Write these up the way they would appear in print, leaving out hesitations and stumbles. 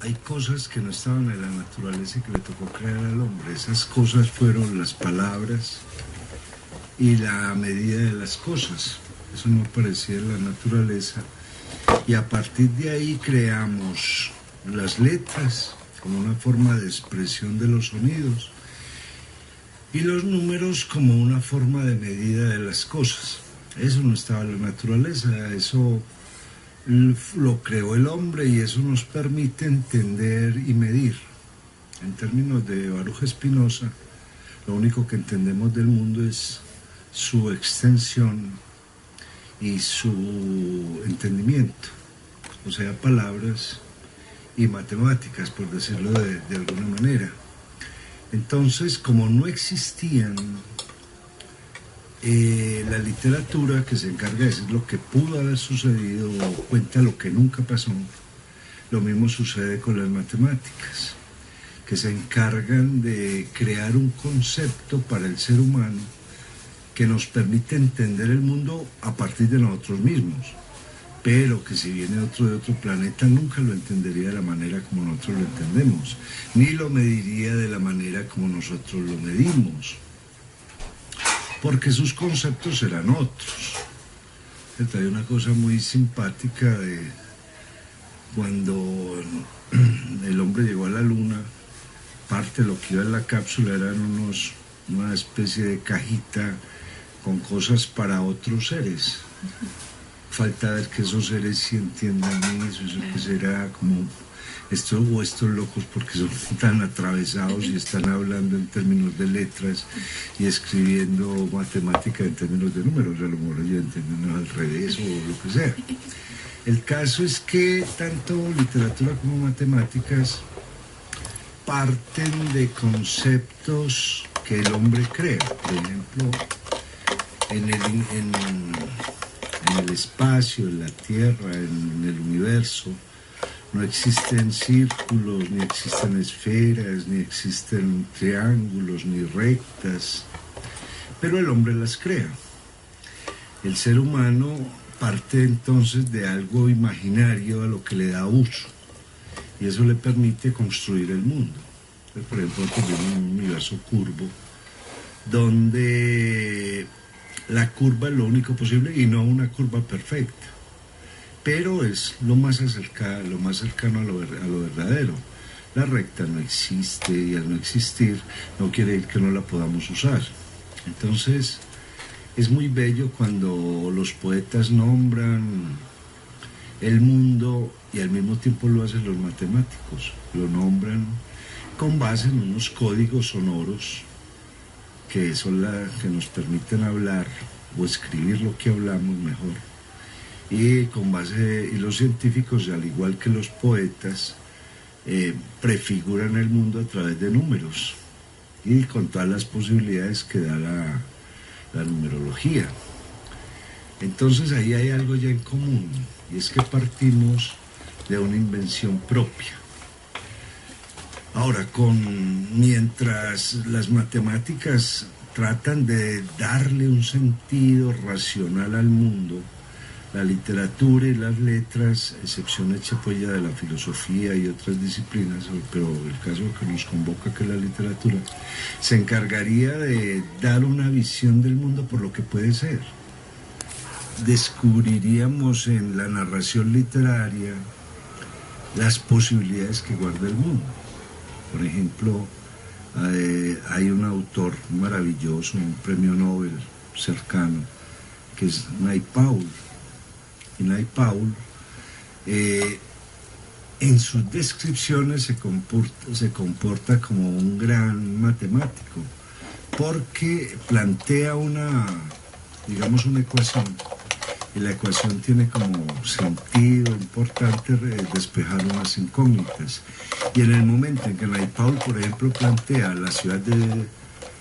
hay cosas que no estaban en la naturaleza y que le tocó crear al hombre. Esas cosas fueron las palabras y la medida de las cosas. Eso no aparecía en la naturaleza. Y a partir de ahí creamos las letras como una forma de expresión de los sonidos y los números como una forma de medida de las cosas. Eso no estaba en la naturaleza, eso lo creó el hombre y eso nos permite entender y medir. En términos de Baruch Spinoza, lo único que entendemos del mundo es su extensión y su entendimiento, o sea, palabras y matemáticas, por decirlo de alguna manera. Entonces, como no existían la literatura que se encarga de decir lo que pudo haber sucedido o cuenta lo que nunca pasó, lo mismo sucede con las matemáticas, que se encargan de crear un concepto para el ser humano que nos permite entender el mundo a partir de nosotros mismos, pero que si viene otro de otro planeta nunca lo entendería de la manera como nosotros lo entendemos, ni lo mediría de la manera como nosotros lo medimos, porque sus conceptos serán otros. Hay una cosa muy simpática de cuando el hombre llegó a la luna, parte de lo que iba en la cápsula eran una especie de cajita con cosas para otros seres. Falta ver que esos seres sí entiendan eso que será como estos locos porque son tan atravesados y están hablando en términos de letras y escribiendo matemática en términos de números, a lo mejor ellos entienden al revés o lo que sea. El caso es que tanto literatura como matemáticas parten de conceptos que el hombre crea. Por ejemplo, en el espacio, en la Tierra, en el universo, no existen círculos, ni existen esferas, ni existen triángulos, ni rectas, pero el hombre las crea. El ser humano parte entonces de algo imaginario a lo que le da uso, y eso le permite construir el mundo. Por ejemplo, tenemos un universo curvo, donde la curva es lo único posible y no una curva perfecta, pero es lo más cercano a lo verdadero. La recta no existe y al no existir no quiere decir que no la podamos usar. Entonces es muy bello cuando los poetas nombran el mundo y al mismo tiempo lo hacen los matemáticos, lo nombran con base en unos códigos sonoros que son que nos permiten hablar o escribir lo que hablamos mejor. Y los científicos, al igual que los poetas, prefiguran el mundo a través de números y con todas las posibilidades que da la numerología. Entonces ahí hay algo ya en común, y es que partimos de una invención propia. Ahora, mientras las matemáticas tratan de darle un sentido racional al mundo, la literatura y las letras, excepción hecha pues ya de la filosofía y otras disciplinas, pero el caso que nos convoca, que es la literatura, se encargaría de dar una visión del mundo por lo que puede ser. Descubriríamos en la narración literaria las posibilidades que guarda el mundo. Por ejemplo, hay un autor maravilloso, un premio Nobel cercano, que es Naipaul. Y Naipaul, en sus descripciones se comporta como un gran matemático, porque plantea una ecuación, y la ecuación tiene como sentido importante despejar unas incógnitas. Y en el momento en que Naipaul, por ejemplo, plantea la ciudad de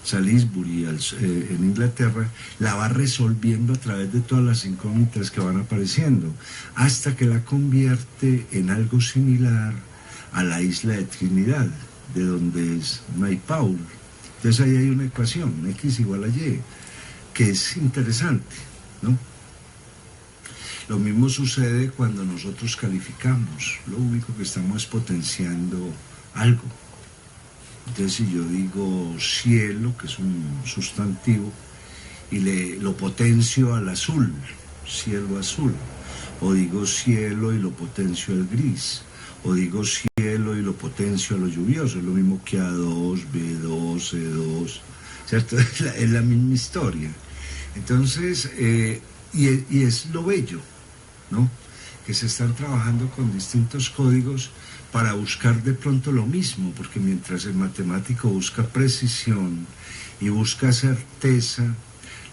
Salisbury en Inglaterra, la va resolviendo a través de todas las incógnitas que van apareciendo, hasta que la convierte en algo similar a la isla de Trinidad, de donde es Naipaul. Entonces ahí hay una ecuación, X igual a Y, que es interesante, ¿no? Lo mismo sucede cuando nosotros calificamos. Lo único que estamos es potenciando algo. Entonces, si yo digo cielo, que es un sustantivo, y lo potencio al azul, cielo azul, o digo cielo y lo potencio al gris, o digo cielo y lo potencio a lo lluvioso, es lo mismo que A2, B2, C2, ¿cierto? Es la misma historia. Entonces, y es lo bello, ¿no? Que se están trabajando con distintos códigos para buscar de pronto lo mismo, porque mientras el matemático busca precisión y busca certeza,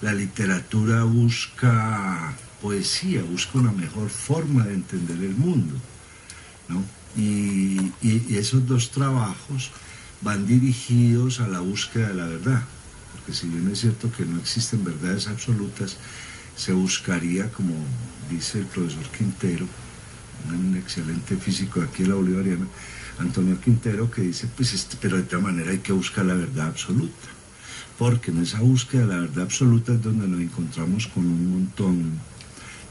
la literatura busca poesía, busca una mejor forma de entender el mundo, ¿no? Y esos dos trabajos van dirigidos a la búsqueda de la verdad, porque si bien es cierto que no existen verdades absolutas, se buscaría, como dice el profesor Quintero, un excelente físico de aquí de la Bolivariana, Antonio Quintero, que dice, pues, pero de todas maneras hay que buscar la verdad absoluta, porque en esa búsqueda de la verdad absoluta es donde nos encontramos con un montón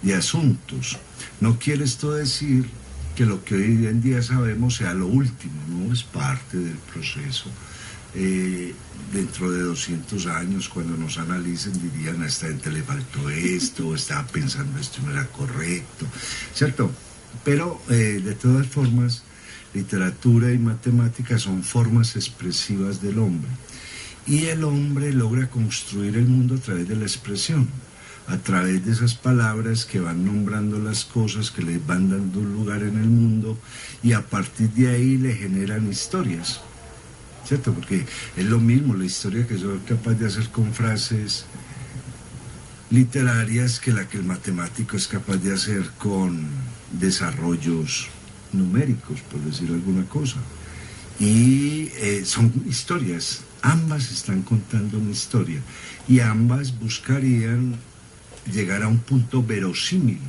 de asuntos. No quiere esto decir que lo que hoy en día sabemos sea lo último, no, es parte del proceso. Dentro de 200 años, cuando nos analicen, dirían, a esta gente le faltó esto, o estaba pensando esto no era correcto, ¿cierto? Pero de todas formas, literatura y matemática son formas expresivas del hombre. Y el hombre logra construir el mundo a través de la expresión, a través de esas palabras que van nombrando las cosas, que le van dando un lugar en el mundo, y a partir de ahí le generan historias, ¿cierto? Porque es lo mismo la historia que soy capaz de hacer con frases literarias que la que el matemático es capaz de hacer con desarrollos numéricos, por decir alguna cosa. Y son historias, ambas están contando una historia, y ambas buscarían llegar a un punto verosímil.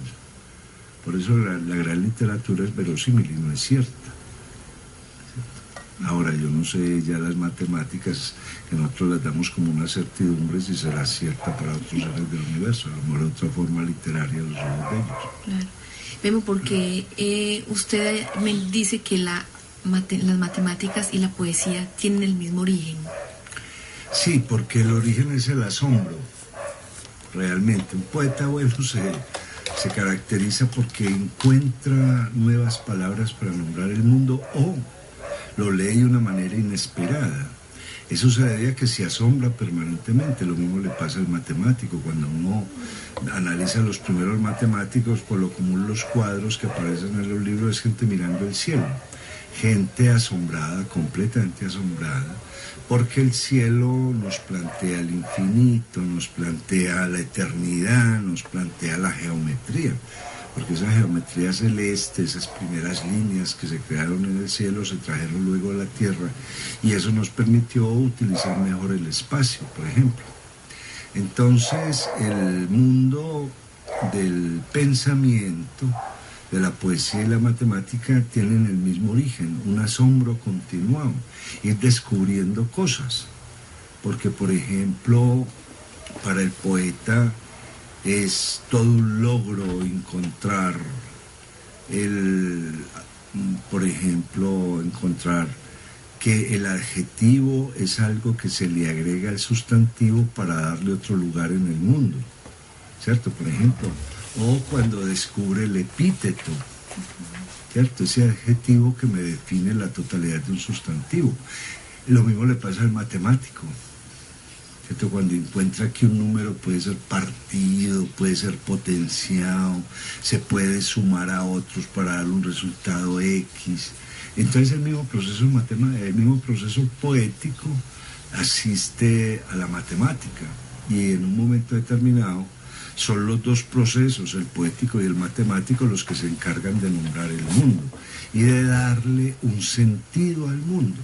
Por eso la gran literatura es verosímil y no es cierta. Ahora, yo no sé ya las matemáticas, que nosotros les damos como una certidumbre si será cierta para otros seres del universo, a lo mejor de otra forma literaria los ojos de ellos. Claro. Vemos porque usted me dice que las matemáticas y la poesía tienen el mismo origen. Sí, porque el origen es el asombro, realmente. Un poeta bueno se caracteriza porque encuentra nuevas palabras para nombrar el mundo o lo lee de una manera inesperada. Eso se debe a que se asombra permanentemente. Lo mismo le pasa al matemático. Cuando uno analiza los primeros matemáticos, por lo común los cuadros que aparecen en los libros es gente mirando el cielo. Gente asombrada, completamente asombrada, porque el cielo nos plantea el infinito, nos plantea la eternidad, nos plantea la geometría. Porque esa geometría celeste, esas primeras líneas que se crearon en el cielo, se trajeron luego a la tierra, y eso nos permitió utilizar mejor el espacio, por ejemplo. Entonces, el mundo del pensamiento, de la poesía y la matemática tienen el mismo origen, un asombro continuado, ir descubriendo cosas. Porque, por ejemplo, para el poeta es todo un logro encontrar por ejemplo, encontrar que el adjetivo es algo que se le agrega al sustantivo para darle otro lugar en el mundo, ¿cierto? Por ejemplo, o cuando descubre el epíteto, ¿cierto? Ese adjetivo que me define la totalidad de un sustantivo. Lo mismo le pasa al matemático, ¿cierto? Cuando encuentra que un número puede ser partido, puede ser potenciado, se puede sumar a otros para dar un resultado X. Entonces el mismo proceso el mismo proceso poético asiste a la matemática, y en un momento determinado son los dos procesos, el poético y el matemático, los que se encargan de nombrar el mundo y de darle un sentido al mundo.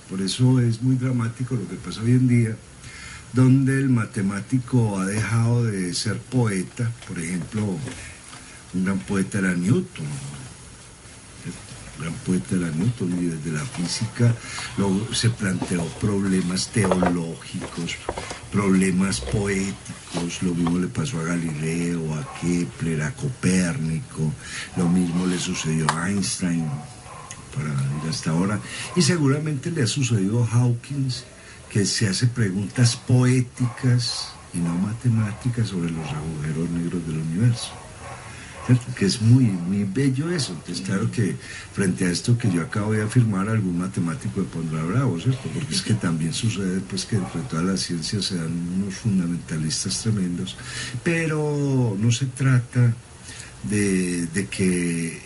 Por eso es muy dramático lo que pasa hoy en día, donde el matemático ha dejado de ser poeta. Por ejemplo, un gran poeta era Newton. gran poeta era Newton, y desde la física luego se planteó problemas teológicos, problemas poéticos. Lo mismo le pasó a Galileo, a Kepler, a Copérnico, lo mismo le sucedió a Einstein, para ir hasta ahora, y seguramente le ha sucedido a Hawkins, que se hace preguntas poéticas y no matemáticas sobre los agujeros negros del universo. ¿Cierto? Que es muy, muy bello eso. Entonces, claro que frente a esto que yo acabo de afirmar, algún matemático le pondrá bravo, ¿cierto? Porque es que también sucede pues que entre todas las ciencias se dan unos fundamentalistas tremendos, pero no se trata de que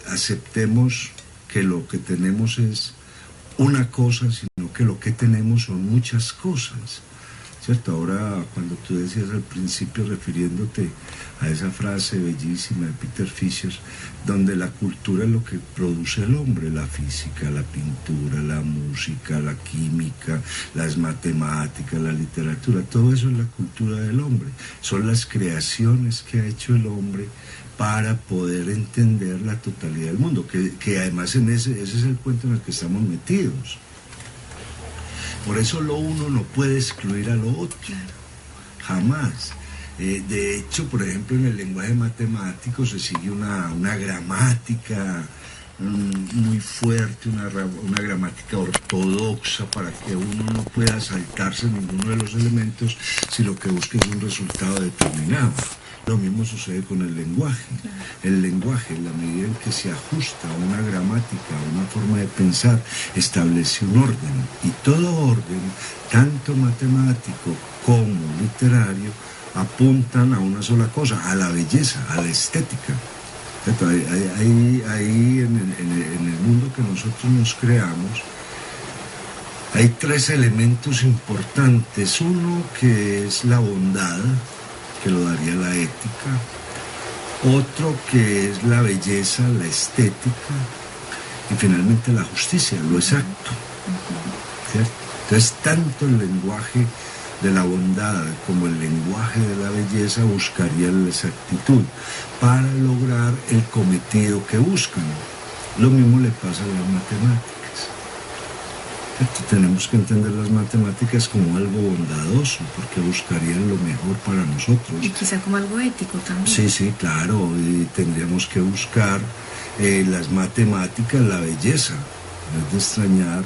aceptemos que lo que tenemos es una cosa, sino que lo que tenemos son muchas cosas, ¿cierto? Ahora, cuando tú decías al principio, refiriéndote a esa frase bellísima de Peter Fisher, donde la cultura es lo que produce el hombre, la física, la pintura, la música, la química, las matemáticas, la literatura, todo eso es la cultura del hombre, son las creaciones que ha hecho el hombre para poder entender la totalidad del mundo, que además ese es el cuento en el que estamos metidos. Por eso lo uno no puede excluir a lo otro, jamás. De hecho, por ejemplo, en el lenguaje matemático se sigue una gramática muy fuerte, una gramática ortodoxa, para que uno no pueda saltarse ninguno de los elementos si lo que busca es un resultado determinado. Lo mismo sucede con el lenguaje. El lenguaje, en la medida en que se ajusta a una gramática, a una forma de pensar, establece un orden. Y todo orden, tanto matemático como literario, apuntan a una sola cosa, a la belleza, a la estética. Ahí en el mundo que nosotros nos creamos, hay tres elementos importantes. Uno que es la bondad, que lo daría la ética, otro que es la belleza, la estética, y finalmente la justicia, lo exacto, ¿cierto? Entonces, tanto el lenguaje de la bondad como el lenguaje de la belleza buscarían la exactitud para lograr el cometido que buscan. Lo mismo le pasa a las matemáticas. Tenemos que entender las matemáticas como algo bondadoso, porque buscarían lo mejor para nosotros. Y quizá como algo ético también. Sí, claro, y tendríamos que buscar las matemáticas, la belleza. No es de extrañar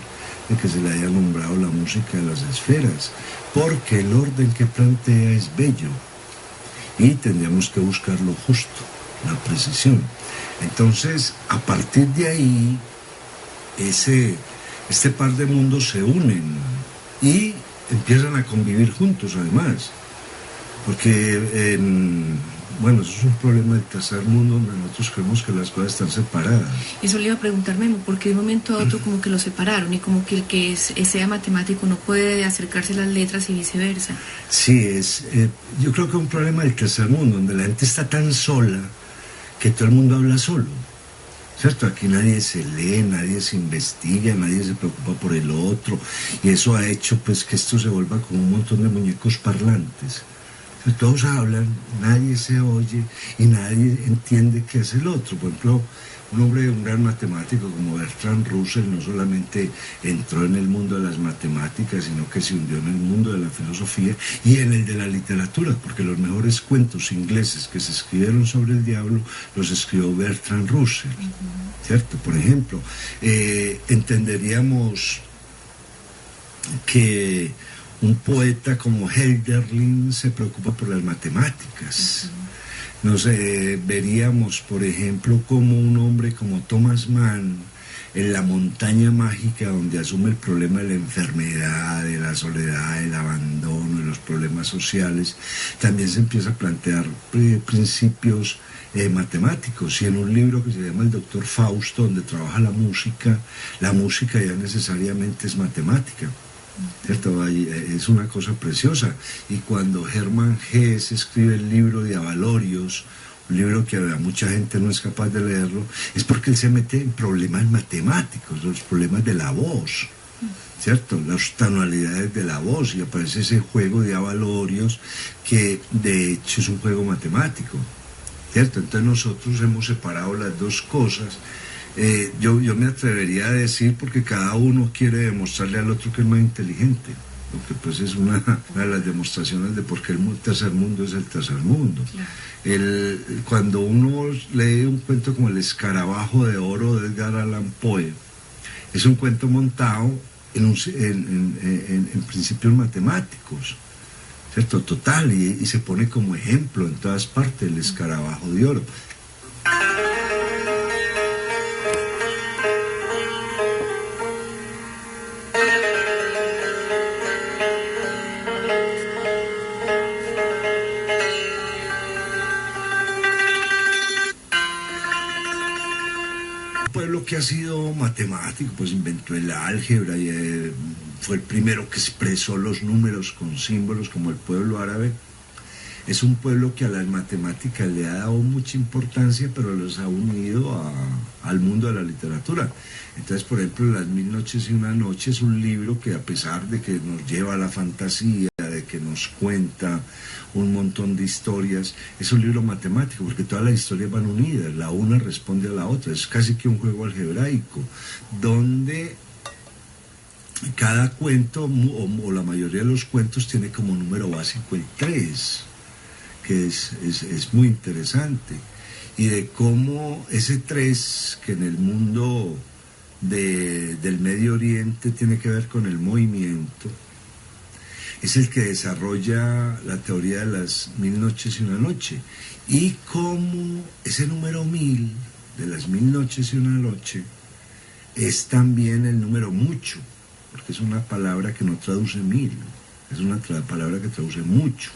de que se le haya nombrado la música de las esferas, porque el orden que plantea es bello, y tendríamos que buscar lo justo, la precisión. Entonces, a partir de ahí, este par de mundos se unen y empiezan a convivir juntos, además, porque eso es un problema del tercer mundo, donde nosotros creemos que las cosas están separadas. Eso le iba a preguntar, Memo, porque de un momento a otro como que lo separaron, y como que el que sea matemático no puede acercarse a las letras y viceversa. Sí, yo creo que es un problema del tercer mundo, donde la gente está tan sola que todo el mundo habla solo. ¿Cierto? Aquí nadie se lee, nadie se investiga, nadie se preocupa por el otro, y eso ha hecho pues que esto se vuelva como un montón de muñecos parlantes. Todos hablan, nadie se oye y nadie entiende qué es el otro. Por ejemplo, un gran matemático como Bertrand Russell no solamente entró en el mundo de las matemáticas, sino que se hundió en el mundo de la filosofía y en el de la literatura, porque los mejores cuentos ingleses que se escribieron sobre el diablo los escribió Bertrand Russell, ¿cierto? Por ejemplo, entenderíamos que un poeta como Hölderlin se preocupa por las matemáticas. Veríamos, por ejemplo, como un hombre como Thomas Mann, en La montaña mágica, donde asume el problema de la enfermedad, de la soledad, del abandono, de los problemas sociales, también se empieza a plantear principios matemáticos. Y en un libro que se llama El Doctor Fausto, donde trabaja la música ya necesariamente es matemática, ¿cierto? Es una cosa preciosa. Y cuando Hermann Hesse escribe el libro de Avalorios, un libro que a mucha gente no es capaz de leerlo, es porque él se mete en problemas matemáticos, los problemas de la voz, ¿cierto? Las tonalidades de la voz, y aparece ese juego de Avalorios que de hecho es un juego matemático, ¿cierto? Entonces nosotros hemos separado las dos cosas Yo me atrevería a decir, porque cada uno quiere demostrarle al otro que es más inteligente, porque pues es una de las demostraciones de por qué el tercer mundo es el tercer mundo. Claro. Cuando uno lee un cuento como El escarabajo de oro de Edgar Allan Poe, es un cuento montado en principios matemáticos, ¿cierto? Total, y se pone como ejemplo en todas partes el escarabajo de oro. Pueblo que ha sido matemático, pues inventó el álgebra y fue el primero que expresó los números con símbolos, como el pueblo árabe. Es un pueblo que a las matemáticas le ha dado mucha importancia, pero los ha unido al mundo de la literatura. Entonces, por ejemplo, Las Mil Noches y Una Noche es un libro que, a pesar de que nos lleva a la fantasía, de que nos cuenta un montón de historias, es un libro matemático, porque todas las historias van unidas, la una responde a la otra, es casi que un juego algebraico, donde cada cuento, o la mayoría de los cuentos, tiene como número básico el 3, que es muy interesante, y de cómo ese 3, que en el mundo del Medio Oriente tiene que ver con el movimiento, es el que desarrolla la teoría de las 1000 noches y una noche, y cómo ese número 1000 de las 1000 noches y una noche es también el número mucho, porque es una palabra que no traduce 1000, es una palabra que traduce mucho.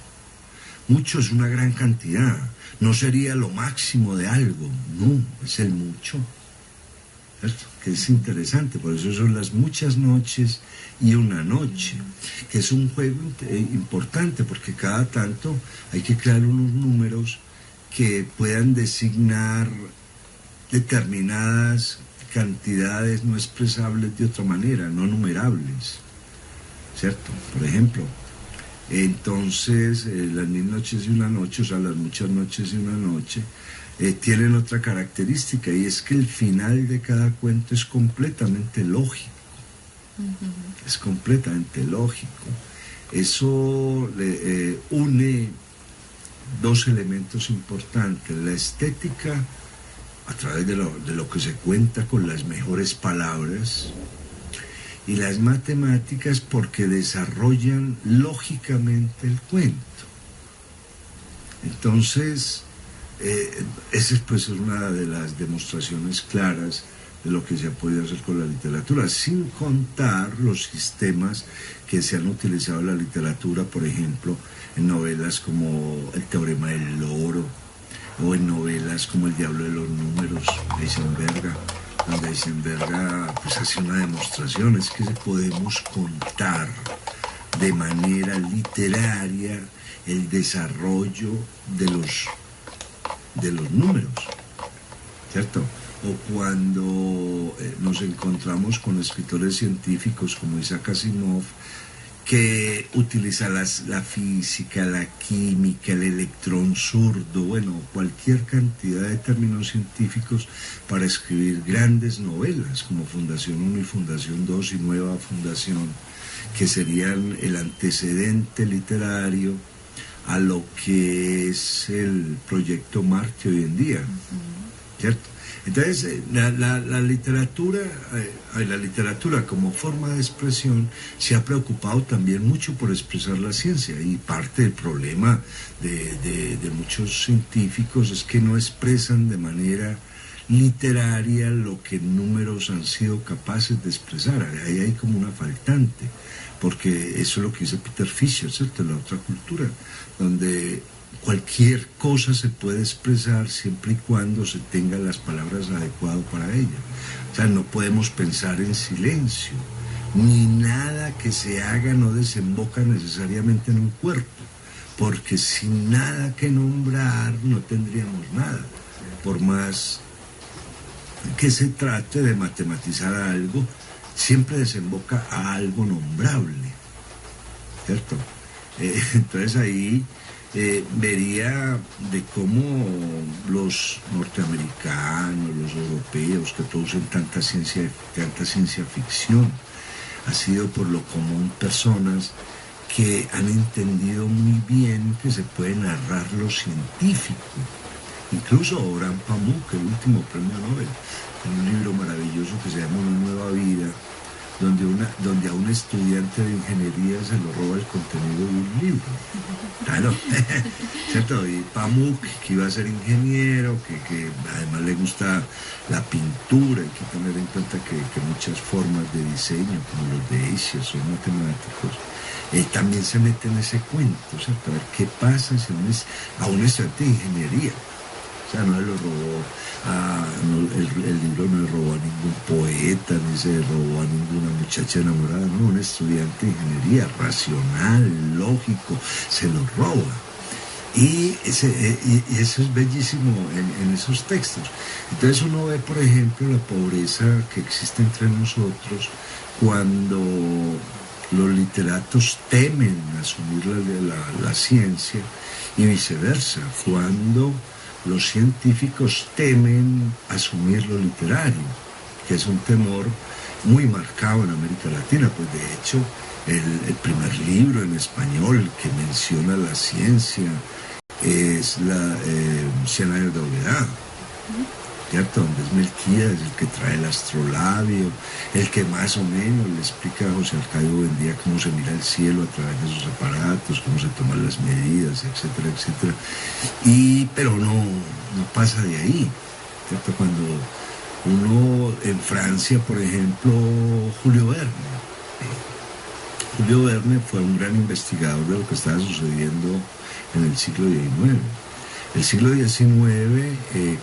Mucho es una gran cantidad, no sería lo máximo de algo, no, es el mucho, ¿cierto? Que es interesante, por eso son las muchas noches y una noche, que es un juego importante, porque cada tanto hay que crear unos números que puedan designar determinadas cantidades no expresables de otra manera, no numerables, ¿cierto? Por ejemplo, entonces Las Mil Noches y Una Noche, o sea, Las Muchas Noches y Una Noche, tienen otra característica, y es que el final de cada cuento es completamente lógico. Es completamente lógico. Eso une dos elementos importantes: la estética, a través de lo que se cuenta con las mejores palabras, y las matemáticas, porque desarrollan lógicamente el cuento. Entonces, esa pues, es una de las demostraciones claras de lo que se ha podido hacer con la literatura, sin contar los sistemas que se han utilizado en la literatura, por ejemplo, en novelas como El Teorema del Loro, o en novelas como El Diablo de los Números, de Eisenberg, donde Eisenberg pues, hace una demostración, es que podemos contar de manera literaria el desarrollo de los números, ¿cierto? O cuando nos encontramos con escritores científicos como Isaac Asimov, que utiliza la física, la química, el electrón zurdo, bueno, cualquier cantidad de términos científicos para escribir grandes novelas como Fundación 1 y Fundación 2 y Nueva Fundación, que serían el antecedente literario a lo que es el proyecto Marte hoy en día, ¿cierto? Entonces, la literatura como forma de expresión se ha preocupado también mucho por expresar la ciencia, y parte del problema de muchos científicos es que no expresan de manera literaria lo que en números han sido capaces de expresar. Ahí hay como una faltante, porque eso es lo que dice Peter Fisher, ¿cierto?, en La Otra Cultura, donde cualquier cosa se puede expresar siempre y cuando se tengan las palabras adecuadas para ella. O sea, no podemos pensar en silencio, ni nada que se haga no desemboca necesariamente en un cuerpo, porque sin nada que nombrar no tendríamos nada, por más que se trate de matematizar algo, siempre desemboca a algo nombrable, ¿cierto? Entonces ahí vería de cómo los norteamericanos, los europeos que producen tanta ciencia ficción, ha sido por lo común personas que han entendido muy bien que se puede narrar lo científico. Incluso Orhan Pamuk, el último premio Nobel, en un libro maravilloso que se llama Una nueva vida, donde a un estudiante de ingeniería se lo roba el contenido de un libro. Claro, ¿cierto? Y Pamuk, que iba a ser ingeniero, que además le gusta la pintura, hay que tener en cuenta que muchas formas de diseño, como los de Escher, son matemáticos. Él también se mete en ese cuento, ¿cierto? A ver qué pasa si a un estudiante de ingeniería. O sea, no se lo robó, el libro no le robó a ningún poeta, ni se robó a ninguna muchacha enamorada, no, un estudiante de ingeniería, racional, lógico, se lo roba. Y eso es bellísimo en esos textos. Entonces uno ve, por ejemplo, la pobreza que existe entre nosotros cuando los literatos temen asumir la ciencia y viceversa, cuando los científicos temen asumir lo literario, que es un temor muy marcado en América Latina. Pues de hecho, el primer libro en español que menciona la ciencia es la Cien años de soledad, ¿cierto? Donde es Melquíades el que trae el astrolabio, el que más o menos le explica a José Arcadio Buendía cómo se mira el cielo a través de sus aparatos, cómo se toman las medidas, etcétera, etcétera. Pero no pasa de ahí, ¿cierto? Cuando uno en Francia, por ejemplo, Julio Verne fue un gran investigador de lo que estaba sucediendo en el siglo XIX. El siglo XIX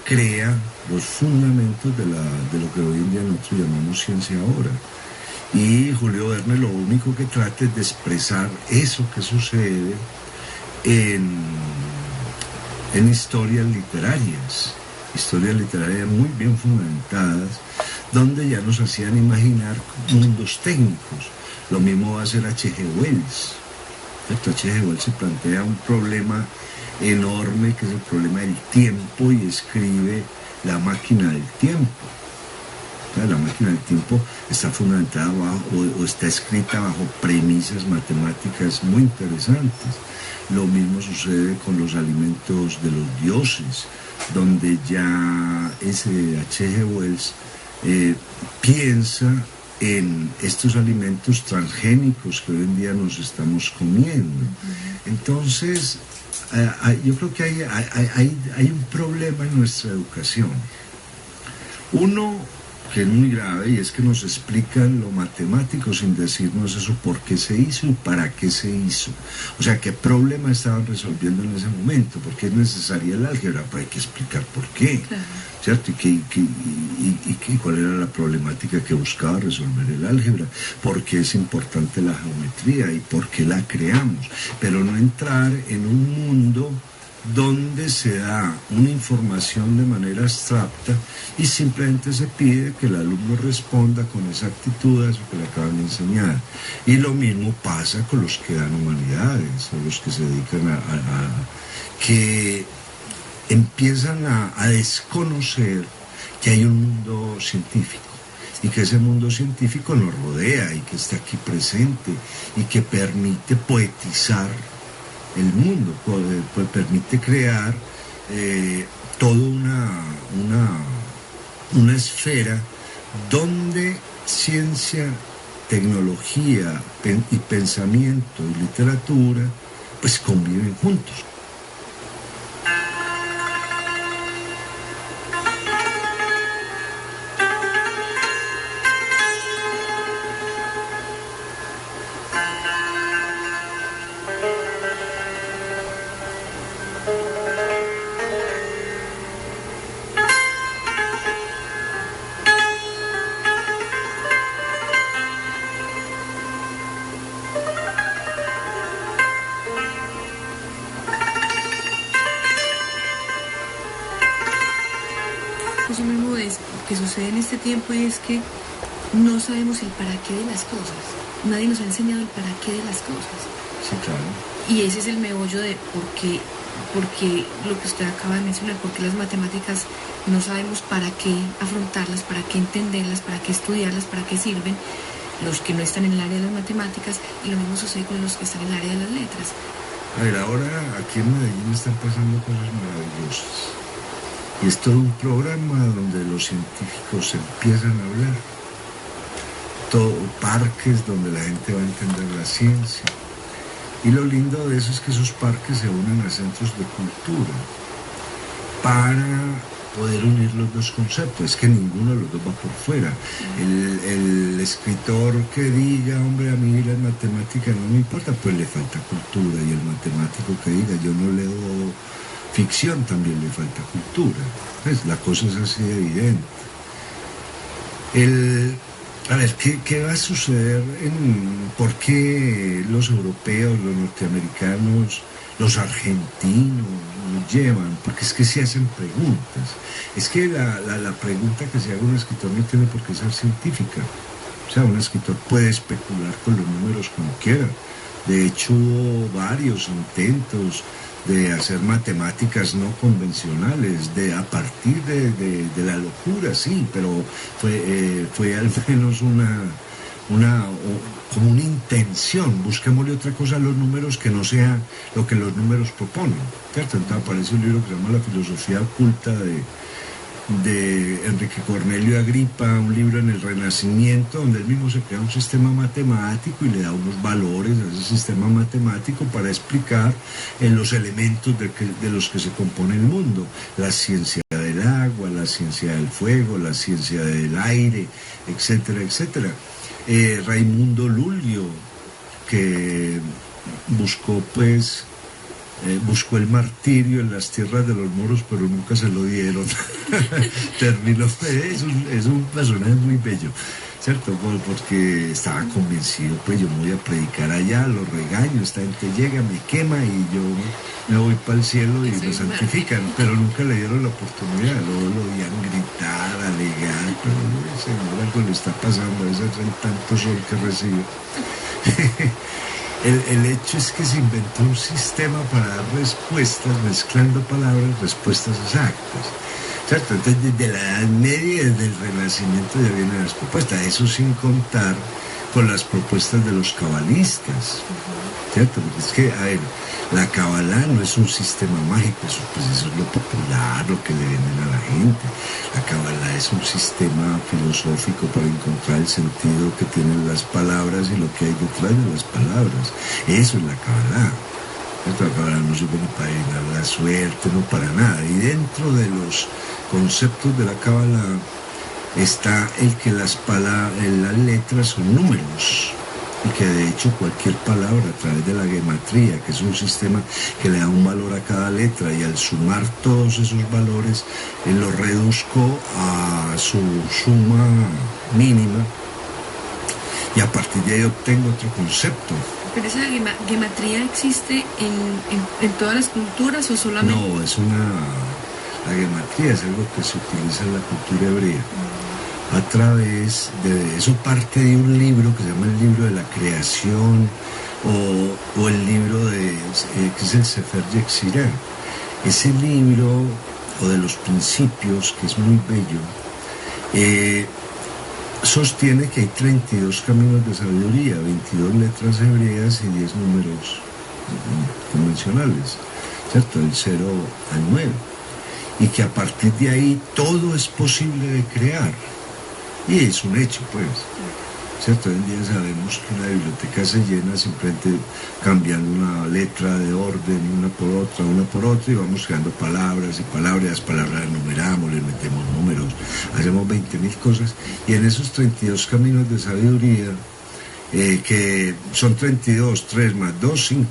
crea los fundamentos de lo que hoy en día nosotros llamamos ciencia ahora. Y Julio Verne lo único que trata es de expresar eso que sucede en historias literarias muy bien fundamentadas, donde ya nos hacían imaginar mundos técnicos. Lo mismo va a hacer H.G. Wells. H.G. Wells se plantea un problema enorme que es el problema del tiempo y escribe La máquina del tiempo. O sea, la máquina del tiempo está fundamentada o está escrita bajo premisas matemáticas muy interesantes. Lo mismo sucede con los alimentos de los dioses, donde ya ese H.G. Wells piensa en estos alimentos transgénicos que hoy en día nos estamos comiendo. Entonces, yo creo que hay un problema en nuestra educación. Uno que es muy grave, y es que nos explican lo matemático sin decirnos eso, por qué se hizo y para qué se hizo. O sea, qué problema estaban resolviendo en ese momento, por qué es necesaria el álgebra, pues hay que explicar por qué, claro. ¿Cierto? Y cuál era la problemática que buscaba resolver el álgebra, por qué es importante la geometría y por qué la creamos, pero no entrar en un mundo donde se da una información de manera abstracta y simplemente se pide que el alumno responda con exactitud a eso que le acaban de enseñar. Y lo mismo pasa con los que dan humanidades, o los que se dedican que empiezan a desconocer que hay un mundo científico y que ese mundo científico nos rodea y que está aquí presente y que permite poetizar el mundo, permite crear toda una esfera donde ciencia, tecnología y pensamiento y literatura pues conviven juntos. Eso mismo es lo que sucede en este tiempo, y es que no sabemos el para qué de las cosas. Nadie nos ha enseñado el para qué de las cosas. Sí, claro. Y ese es el meollo de porque lo que usted acaba de mencionar, porque las matemáticas no sabemos para qué afrontarlas, para qué entenderlas, para qué estudiarlas, para qué sirven los que no están en el área de las matemáticas, y lo mismo sucede con los que están en el área de las letras. A ver, ahora aquí en Medellín están pasando cosas maravillosas. Y es todo un programa donde los científicos empiezan a hablar. Todo parques donde la gente va a entender la ciencia. Y lo lindo de eso es que esos parques se unen a centros de cultura para poder unir los dos conceptos. Es que ninguno de los dos va por fuera. El escritor que diga, hombre, a mí las matemáticas no me importa, pues le falta cultura. Y el matemático que diga, yo no leo ficción, también le falta cultura. Pues la cosa es así de evidente. A ver, ¿qué va a suceder? ¿Por qué los europeos, los norteamericanos, los argentinos nos llevan? Porque es que se hacen preguntas. Es que la pregunta que se haga un escritor no tiene por qué ser científica. O sea, un escritor puede especular con los números como quiera. De hecho, hubo varios intentos de hacer matemáticas no convencionales, a partir de la locura, sí, pero fue al menos como una intención. Busquémosle otra cosa a los números que no sea lo que los números proponen, ¿cierto? Entonces aparece un libro que se llama La filosofía oculta de Enrique Cornelio Agripa, un libro en el Renacimiento, donde él mismo se crea un sistema matemático y le da unos valores a ese sistema matemático para explicar los elementos de los que se compone el mundo: la ciencia del agua, la ciencia del fuego, la ciencia del aire, etcétera, etcétera. Raimundo Lulio, que buscó el martirio en las tierras de los moros, pero nunca se lo dieron. Terminó, es un personaje muy bello, ¿cierto? Porque estaba convencido, pues yo me voy a predicar allá, lo regaño, esta gente llega, me quema y yo me voy para el cielo y me santifican, pero nunca le dieron la oportunidad. Luego lo oían gritar, alegar, pero señor, algo le está pasando, ese tanto sol que recibe. El hecho es que se inventó un sistema para dar respuestas, mezclando palabras, respuestas exactas, ¿cierto? Entonces, desde la Edad Media y desde el Renacimiento ya vienen las propuestas, eso sin contar con las propuestas de los cabalistas, ¿cierto? Porque es que, a ver, la Kabbalah no es un sistema mágico, eso es lo popular, lo que le venden a la gente. La Kabbalah es un sistema filosófico para encontrar el sentido que tienen las palabras y lo que hay detrás de las palabras. Eso es la Kabbalah. La Kabbalah no sirve ni para adivinar la suerte, no para nada. Y dentro de los conceptos de la Kabbalah está el que las letras son números. Y que de hecho cualquier palabra a través de la gematría, que es un sistema que le da un valor a cada letra, y al sumar todos esos valores, lo reduzco a su suma mínima, y a partir de ahí obtengo otro concepto. ¿Pero esa gematría existe en todas las culturas o solamente...? No, la gematría es algo que se utiliza en la cultura hebrea. A través de eso, parte de un libro que se llama el libro de la creación, o el libro que es el Sefer Yetzirah. Ese libro, o de los principios, que es muy bello, sostiene que hay 32 caminos de sabiduría, 22 letras hebreas y 10 números convencionales, ¿cierto? Del 0 al 9. Y que a partir de ahí todo es posible de crear. Y es un hecho, pues, ¿cierto? Hoy en día sabemos que una biblioteca se llena simplemente cambiando una letra de orden, una por otra, y vamos creando palabras y palabras, las palabras las numeramos, les metemos números, hacemos 20.000 cosas, y en esos 32 caminos de sabiduría, que son 32, 3 más 2, 5,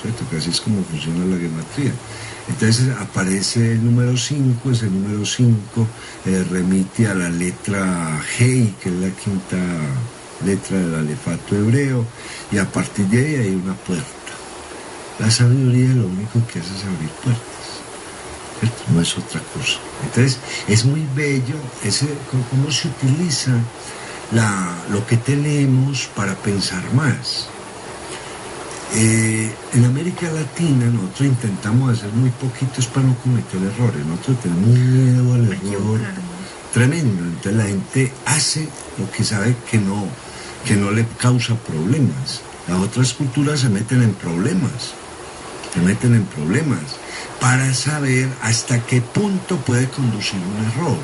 ¿cierto? Que así es como funciona la gematría. Entonces aparece el número 5, ese número 5 remite a la letra Hei, que es la quinta letra del alefato hebreo, y a partir de ahí hay una puerta. La sabiduría lo único que hace es abrir puertas, ¿cierto? No es otra cosa. Entonces es muy bello cómo se utiliza lo que tenemos para pensar más. En América Latina nosotros intentamos hacer muy poquitos para no cometer errores. Nosotros tenemos un miedo al error tremendo. Entonces la gente hace lo que sabe que no le causa problemas. Las otras culturas se meten en problemas para saber hasta qué punto puede conducir un error.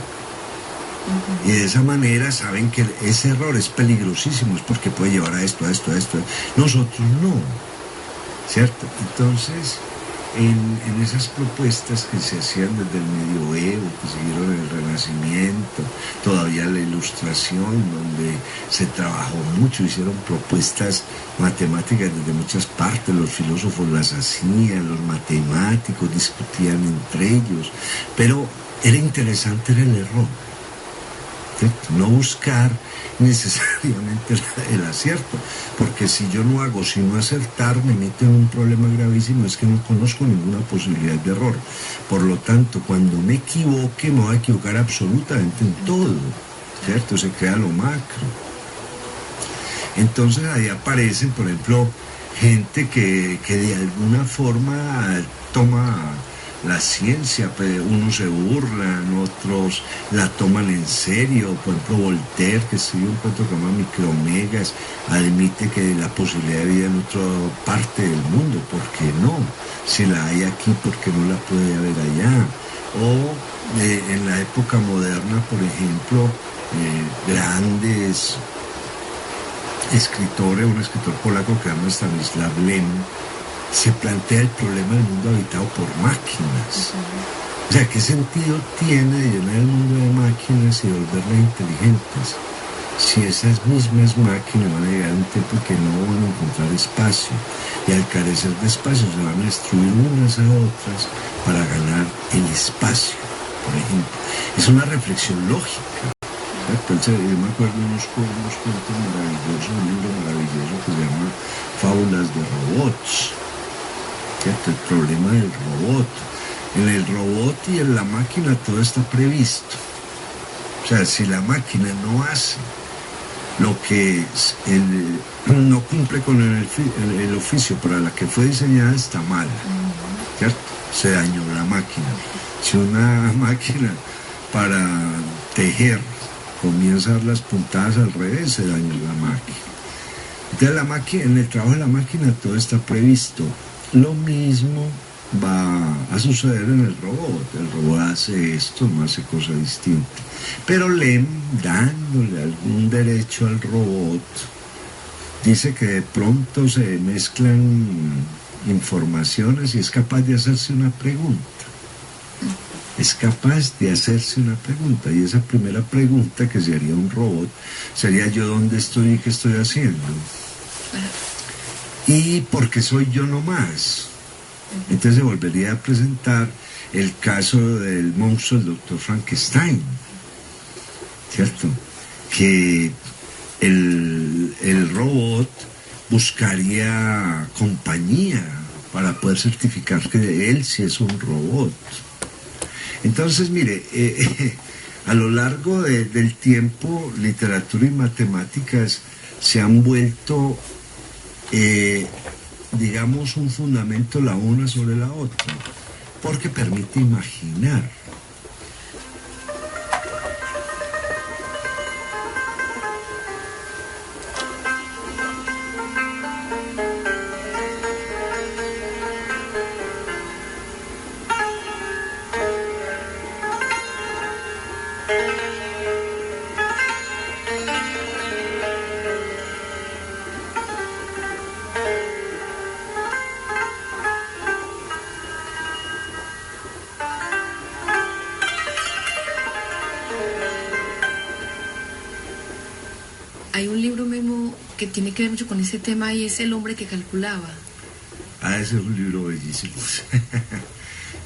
Y de esa manera saben que ese error es peligrosísimo, es porque puede llevar a esto. Nosotros no, ¿cierto? Entonces, en esas propuestas que se hacían desde el medioevo, que siguieron el Renacimiento, todavía la Ilustración, donde se trabajó mucho, hicieron propuestas matemáticas desde muchas partes, los filósofos las hacían, los matemáticos discutían entre ellos, pero era interesante el error. No buscar necesariamente el acierto, porque si yo no hago sino acertar, me meto en un problema gravísimo, es que no conozco ninguna posibilidad de error. Por lo tanto, cuando me equivoque, me voy a equivocar absolutamente en todo, ¿cierto? Se crea lo macro. Entonces ahí aparecen, por ejemplo, gente que de alguna forma toma la ciencia, unos se burlan, otros la toman en serio. Por ejemplo, Voltaire, que escribe un cuento que se llama Micromegas, admite que la posibilidad de vida en otra parte del mundo, ¿por qué no? Si la hay aquí, ¿por qué no la puede haber allá? O en la época moderna, por ejemplo, grandes escritores, un escritor polaco que se llama Stanisław Lem, se plantea el problema del mundo habitado por máquinas. O sea, ¿qué sentido tiene llenar el mundo de máquinas y volverlas inteligentes si esas mismas máquinas van a llegar a un tiempo que no van a encontrar espacio, y al carecer de espacio se van a destruir unas a otras para ganar el espacio, por ejemplo? Es una reflexión lógica. Entonces, yo me acuerdo de unos cuentos maravillosos, un libro maravilloso que se llama Fábulas de Robots. ¿Cierto? El problema del robot. En el robot y en la máquina todo está previsto. O sea, si la máquina no hace lo que no cumple con el oficio para la que fue diseñada, está mal, ¿cierto? Se dañó la máquina. Si una máquina para tejer comienza a dar las puntadas al revés, se dañó la máquina. Entonces en el trabajo de la máquina todo está previsto. Lo mismo va a suceder en el robot. El robot hace esto, no hace cosas distintas. Pero Lem, dándole algún derecho al robot, dice que de pronto se mezclan informaciones y es capaz de hacerse una pregunta. Es capaz de hacerse una pregunta, y esa primera pregunta que se haría un robot sería: ¿yo dónde estoy y qué estoy haciendo? ¿Y por qué soy yo nomás? Entonces se volvería a presentar el caso del monstruo del Dr. Frankenstein, ¿cierto? Que el robot buscaría compañía para poder certificar que él sí es un robot. Entonces, mire, a lo largo del tiempo, literatura y matemáticas se han vuelto, digamos, un fundamento la una sobre la otra, porque permite imaginar. Hay un libro, Memo, que tiene que ver mucho con ese tema, y es El hombre que calculaba. Ese es un libro bellísimo.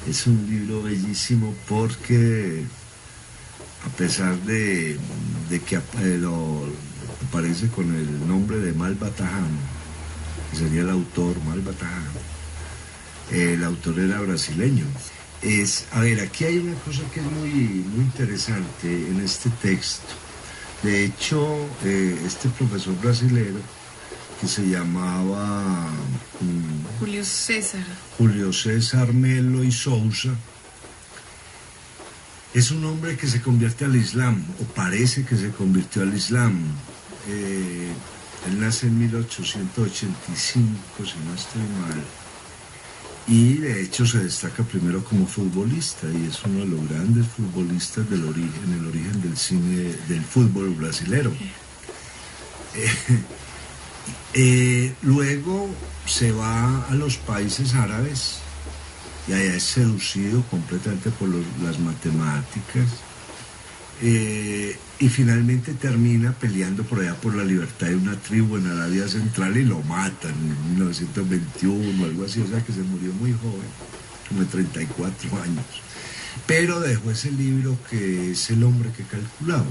Es un libro bellísimo porque, a pesar de que aparece con el nombre de Malbataján, que sería el autor, Malbataján, el autor era brasileño. A ver, aquí hay una cosa que es muy, muy interesante en este texto. De hecho, este profesor brasilero que se llamaba Julio César Melo y Sousa. Es un hombre que se convierte al Islam, o parece que se convirtió al Islam. Él nace en 1885, si no estoy mal. Y de hecho se destaca primero como futbolista y es uno de los grandes futbolistas el origen del cine, del fútbol brasilero. Luego se va a los países árabes y allá es seducido completamente por las matemáticas. Y finalmente termina peleando por allá por la libertad de una tribu en Arabia Central y lo matan en 1921 o algo así, o sea que se murió muy joven, como de 34 años. Pero dejó ese libro que es El hombre que calculaba.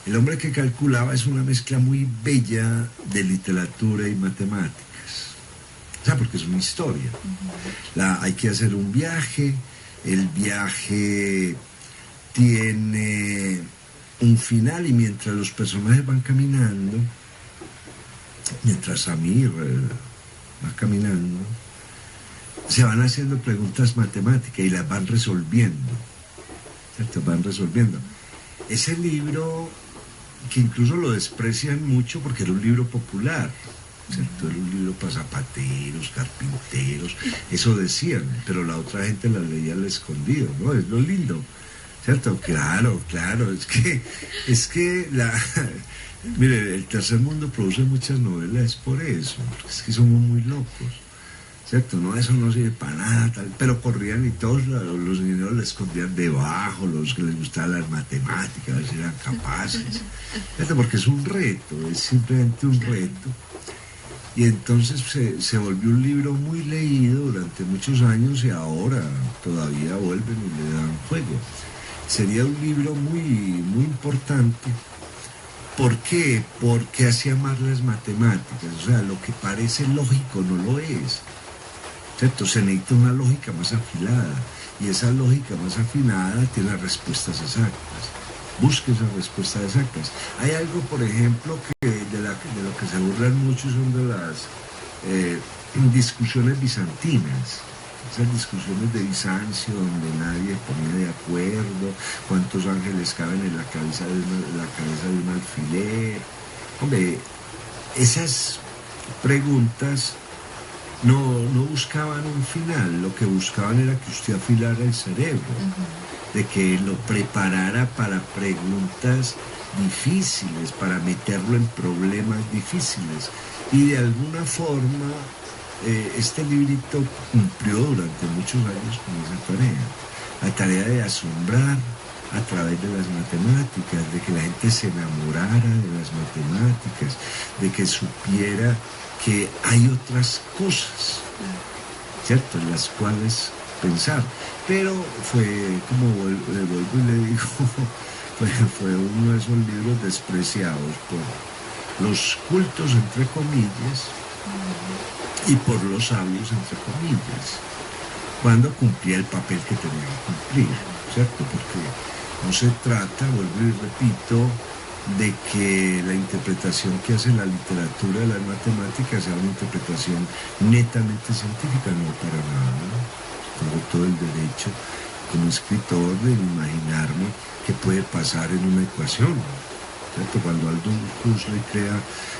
El hombre que calculaba es una mezcla muy bella de literatura y matemáticas, o sea, porque es una historia. Hay que hacer un viaje, el viaje tiene un final y mientras los personajes van caminando, mientras Samir va caminando, se van haciendo preguntas matemáticas y las van resolviendo, ¿cierto? Van resolviendo. Ese libro, que incluso lo desprecian mucho porque era un libro popular, ¿cierto? Era un libro para zapateros, carpinteros, eso decían, pero la otra gente la leía al escondido, ¿no? Es lo lindo. ¿Cierto? Claro, es que mire, el tercer mundo produce muchas novelas por eso, porque es que somos muy locos, ¿cierto? No, eso no sirve para nada, tal, pero corrían y todos los ingenieros le escondían debajo, los que les gustaban las matemáticas, a ver si eran capaces, ¿cierto? Porque es un reto, es simplemente un reto. Y entonces se volvió un libro muy leído durante muchos años y ahora todavía vuelven y le dan juego. Sería un libro muy, muy importante. ¿Por qué? Porque hace amar las matemáticas. O sea, lo que parece lógico no lo es, ¿cierto? Se necesita una lógica más afilada. Y esa lógica más afinada tiene las respuestas exactas. Busque esas respuestas exactas. Hay algo, por ejemplo, que de lo que se burlan mucho son de las discusiones bizantinas. Esas discusiones de Bizancio donde nadie ponía de acuerdo, cuántos ángeles caben en la cabeza de un alfiler. Hombre, esas preguntas no buscaban un final, lo que buscaban era que usted afilara el cerebro, de que lo preparara para preguntas difíciles, para meterlo en problemas difíciles. Y de alguna forma este librito cumplió durante muchos años con esa tarea de asombrar a través de las matemáticas, de que la gente se enamorara de las matemáticas, de que supiera que hay otras cosas, ¿cierto?, en las cuales pensar. Pero fue, como vuelvo y le digo, fue uno de esos libros despreciados por los cultos, entre comillas, y por los sabios, entre comillas, cuando cumplía el papel que tenía que cumplir, ¿cierto? Porque no se trata, vuelvo y repito, de que la interpretación que hace la literatura de las matemáticas sea una interpretación netamente científica, no para nada. Tengo todo el derecho, como escritor, de imaginarme qué puede pasar en una ecuación, ¿cierto? Cuando Aldous Huxley crea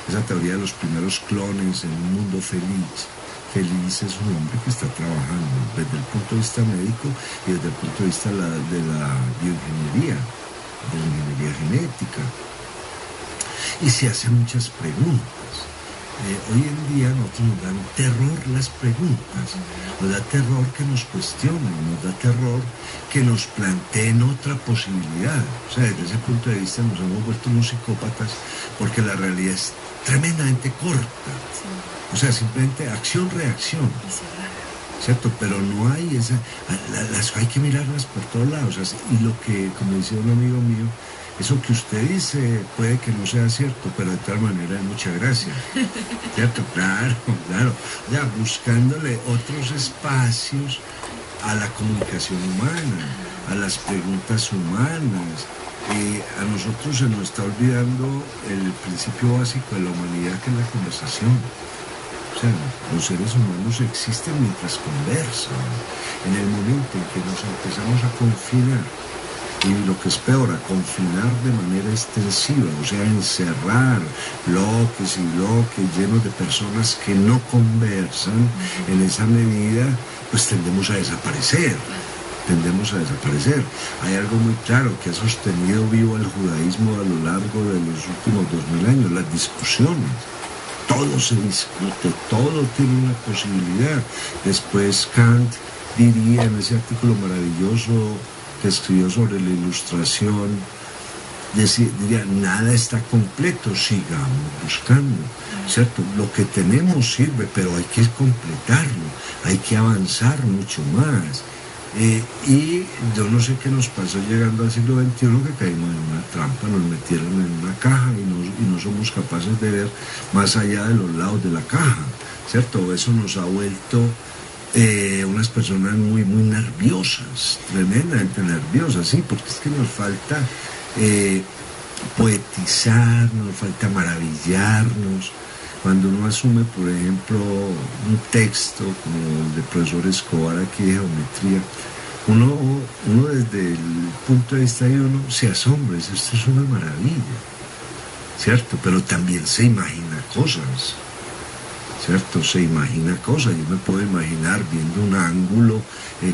esa teoría de los primeros clones en un mundo feliz. Feliz es un hombre que está trabajando desde el punto de vista médico y desde el punto de vista de la bioingeniería, de la ingeniería genética. Y se hacen muchas preguntas. Hoy en día nosotros nos dan terror las preguntas, nos da terror que nos cuestionen, nos da terror que nos planteen otra posibilidad. O sea, desde ese punto de vista nos hemos vuelto unos psicópatas porque la realidad es tremendamente corta. O sea, simplemente acción-reacción, ¿cierto? Pero no hay esa... hay que mirarlas por todos lados. O sea, y lo que, como decía un amigo mío, eso que usted dice puede que no sea cierto, pero de tal manera hay mucha gracia, ¿cierto? Claro. Ya, buscándole otros espacios a la comunicación humana, a las preguntas humanas, a nosotros se nos está olvidando el principio básico de la humanidad, que es la conversación. O sea, los seres humanos existen mientras conversan. En el momento en que nos empezamos a confinar, y lo que es peor, a confinar de manera extensiva, o sea, encerrar bloques y bloques llenos de personas que no conversan, en esa medida, pues tendemos a desaparecer. Hay algo muy claro que ha sostenido vivo el judaísmo a lo largo de los últimos 2000 años, las discusiones. Todo se discute, todo tiene una posibilidad. Después Kant diría en ese artículo maravilloso que escribió sobre la ilustración, diría, nada está completo, sigamos buscando, ¿cierto? Lo que tenemos sirve, pero hay que completarlo, hay que avanzar mucho más. Y yo no sé qué nos pasó llegando al siglo XXI, que caímos en una trampa, nos metieron en una caja y no somos capaces de ver más allá de los lados de la caja, ¿cierto? Eso nos ha vuelto unas personas muy, muy nerviosas, tremendamente nerviosas, sí, porque es que nos falta poetizar, nos falta maravillarnos. Cuando uno asume, por ejemplo, un texto como el del profesor Escobar aquí de geometría, uno desde el punto de vista de uno se asombra, esto es una maravilla, ¿cierto? Pero también se imagina cosas, ¿cierto? Se imagina cosas. Yo me puedo imaginar viendo un ángulo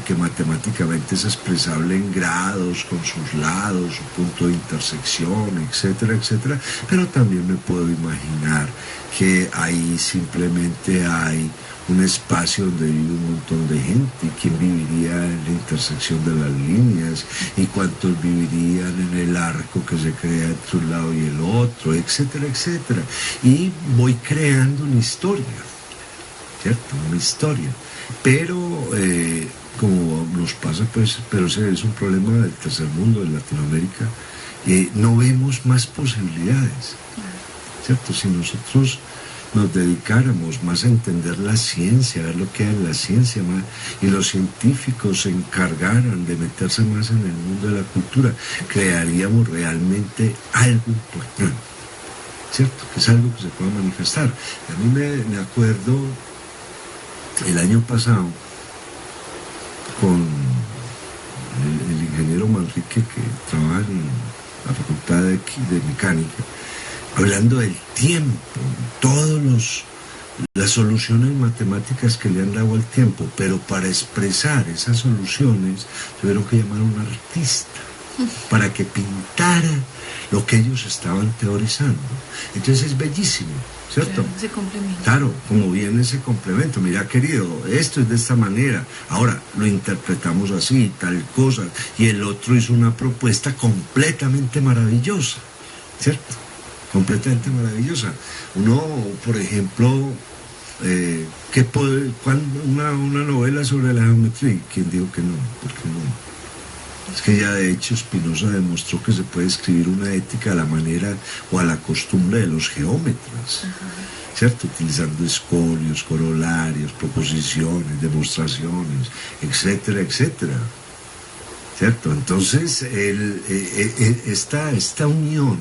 que matemáticamente es expresable en grados, con sus lados, su punto de intersección, etcétera, etcétera. Pero también me puedo imaginar que ahí simplemente hay un espacio donde vive un montón de gente, y quién viviría en la intersección de las líneas, y cuántos vivirían en el arco que se crea entre un lado y el otro, etcétera, etcétera. Y voy creando una historia, ¿cierto? Una historia. Pero, como nos pasa, pues, pero ese es un problema del tercer mundo, de Latinoamérica, no vemos más posibilidades, ¿cierto? Si nosotros nos dedicáramos más a entender la ciencia, a ver lo que hay en la ciencia más, y los científicos se encargaran de meterse más en el mundo de la cultura, crearíamos realmente algo importante, ¿cierto? Que es algo que se pueda manifestar. A mí me acuerdo el año pasado con el ingeniero Manrique, que trabaja en la Facultad de Mecánica, hablando del tiempo, las soluciones matemáticas que le han dado al tiempo, pero para expresar esas soluciones tuvieron que llamar a un artista para que pintara lo que ellos estaban teorizando. Entonces es bellísimo, ¿cierto? Claro, se complementa. Claro, como viene ese complemento. Mira, querido, esto es de esta manera, ahora lo interpretamos así, tal cosa, y el otro hizo una propuesta completamente maravillosa, ¿cierto? Completamente maravillosa. Uno, por ejemplo, una novela sobre la geometría, ¿quién dijo que no? ¿Por qué no? Es que ya de hecho Spinoza demostró que se puede escribir una ética a la manera o a la costumbre de los geómetras, ¿cierto? Utilizando escolios, corolarios, proposiciones, demostraciones, etcétera, etcétera, ¿cierto? Entonces, esta unión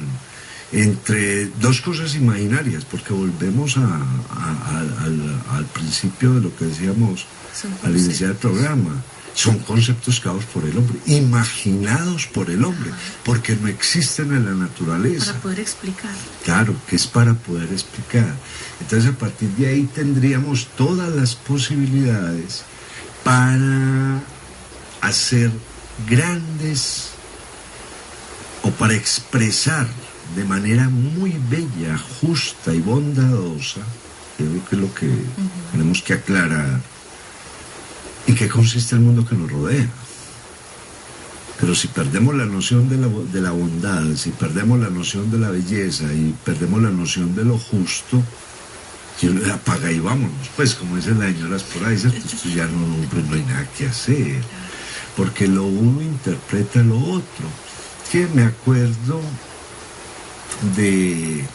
entre dos cosas imaginarias, porque volvemos al principio de lo que decíamos al iniciar el programa, son conceptos creados por el hombre, imaginados por el hombre, porque no existen en la naturaleza. Para poder explicar. Claro, que es para poder explicar. Entonces, a partir de ahí tendríamos todas las posibilidades para hacer grandes, o para expresar de manera muy bella, justa y bondadosa, creo que es lo que tenemos que aclarar, en qué consiste el mundo que nos rodea. Pero si perdemos la noción de la bondad, si perdemos la noción de la belleza y perdemos la noción de lo justo, apaga y vámonos, pues, como dicen las señoras por ahí, ¿cierto? Esto ya no hay nada que hacer, porque lo uno interpreta lo otro. Que me acuerdo de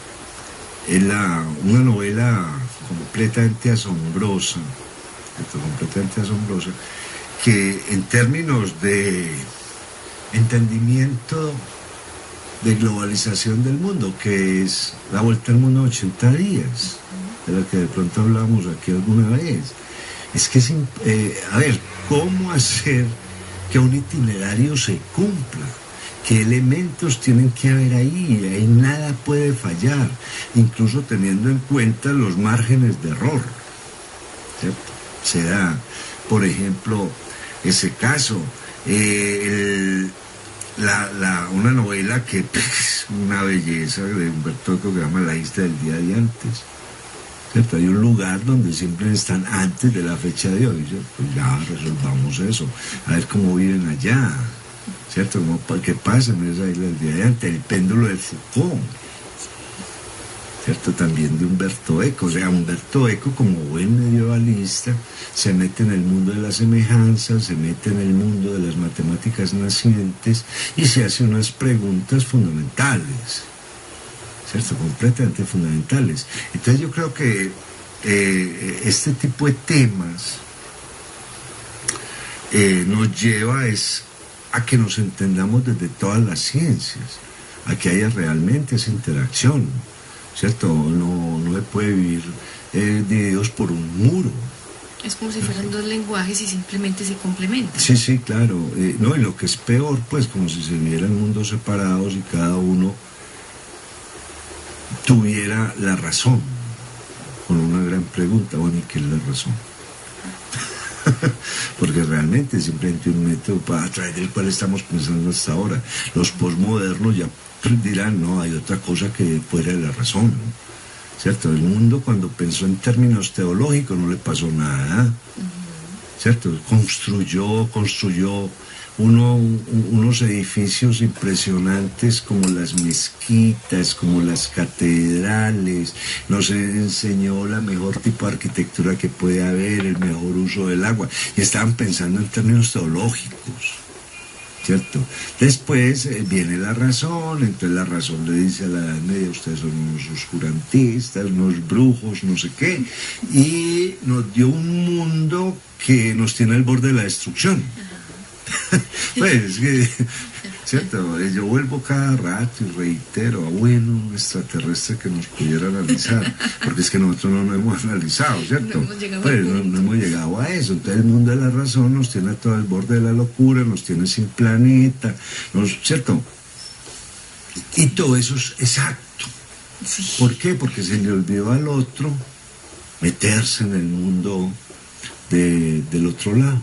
una novela completamente asombrosa, que en términos de entendimiento de globalización del mundo, que es la vuelta al mundo en 80 días, de la que de pronto hablamos aquí alguna vez. Es que a ver, ¿cómo hacer que un itinerario se cumpla? ¿Qué elementos tienen que haber ahí? Ahí nada puede fallar, incluso teniendo en cuenta los márgenes de error, ¿cierto? Se da, por ejemplo, ese caso, una novela que es una belleza de Humberto Eco que se llama La isla del día de antes, ¿cierto? Hay un lugar donde siempre están antes de la fecha de hoy, ¿cierto? Pues ya resolvamos eso, a ver cómo viven allá, ¿cierto? ¿Qué pasa en esa isla del día de antes? El péndulo de Foucault, ¿cierto? También de Humberto Eco. O sea, Humberto Eco, como buen medievalista, se mete en el mundo de las semejanzas, se mete en el mundo de las matemáticas nacientes y se hace unas preguntas fundamentales, ¿cierto? Completamente fundamentales. Entonces yo creo que este tipo de temas nos lleva a que nos entendamos desde todas las ciencias, a que haya realmente esa interacción, ¿cierto? No se puede vivir divididos por un muro. Es como si fueran dos lenguajes y simplemente se complementan. Sí, sí, claro. No, y lo que es peor, pues, como si se vieran mundos separados y cada uno tuviera la razón, con una gran pregunta, bueno, ¿y qué es la razón? Porque realmente es simplemente un método a través del cual estamos pensando hasta ahora. Los posmodernos ya dirán, no, hay otra cosa que fuera de la razón, ¿no? ¿Cierto? El mundo cuando pensó en términos teológicos no le pasó nada, ¿cierto? Construyó unos edificios impresionantes como las mezquitas, como las catedrales, nos enseñó la mejor tipo de arquitectura que puede haber, el mejor uso del agua, y estaban pensando en términos teológicos, ¿cierto? Después viene la razón, entonces la razón le dice a la Edad Media, ustedes son unos oscurantistas, unos brujos, no sé qué, y nos dio un mundo que nos tiene al borde de la destrucción. Pues, ¿cierto? Yo vuelvo cada rato y reitero, bueno, un extraterrestre que nos pudiera analizar, porque es que nosotros no nos hemos analizado, ¿cierto? No hemos llegado a eso. Entonces el mundo de la razón nos tiene a todo el borde de la locura, nos tiene sin planeta, ¿cierto? Y todo eso es exacto. Sí. ¿Por qué? Porque se le olvidó al otro meterse en el mundo del otro lado,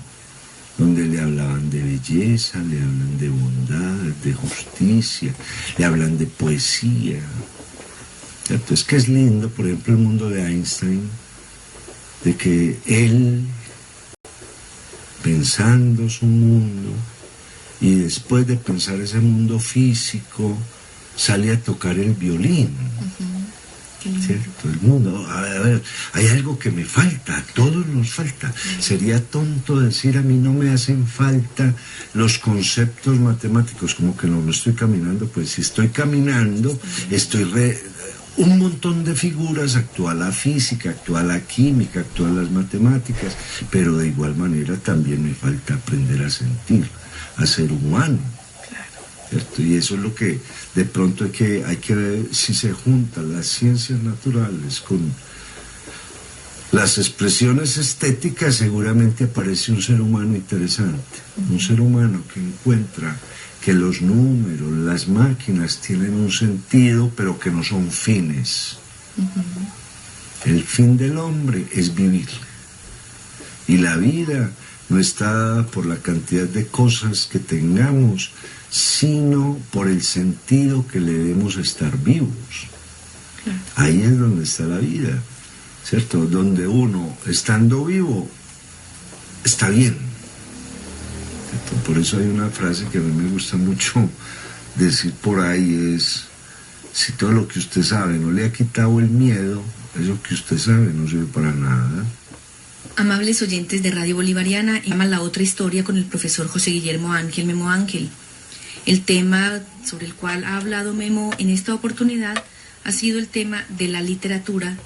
donde le hablaban de belleza, le hablan de bondad, de justicia, le hablan de poesía, ¿cierto? Es que es lindo, por ejemplo, el mundo de Einstein, de que él, pensando su mundo, y después de pensar ese mundo físico, sale a tocar el violín. ¿Cierto? El mundo, a ver, hay algo que me falta, a todos nos falta. Sería tonto decir a mí no me hacen falta los conceptos matemáticos, como que no estoy caminando. Pues si estoy caminando, un montón de figuras, actúa la física, actúa la química, actúan las matemáticas, pero de igual manera también me falta aprender a sentir, a ser humano. ¿Cierto? Y eso es lo que de pronto hay que ver si se juntan las ciencias naturales con las expresiones estéticas. Seguramente aparece un ser humano interesante, un ser humano que encuentra que los números, las máquinas tienen un sentido, pero que no son fines. El fin del hombre es vivir, y la vida no está dada por la cantidad de cosas que tengamos, sino por el sentido que le debemos estar vivos. Ahí es donde está la vida, ¿cierto? Donde uno, estando vivo, está bien, ¿cierto? Por eso hay una frase que a mí me gusta mucho decir por ahí, es: si todo lo que usted sabe no le ha quitado el miedo, eso que usted sabe no sirve para nada. Amables oyentes de Radio Bolivariana, llama La Otra Historia con el profesor José Guillermo Ángel, Memo Ángel. El tema sobre el cual ha hablado Memo en esta oportunidad ha sido el tema de la literatura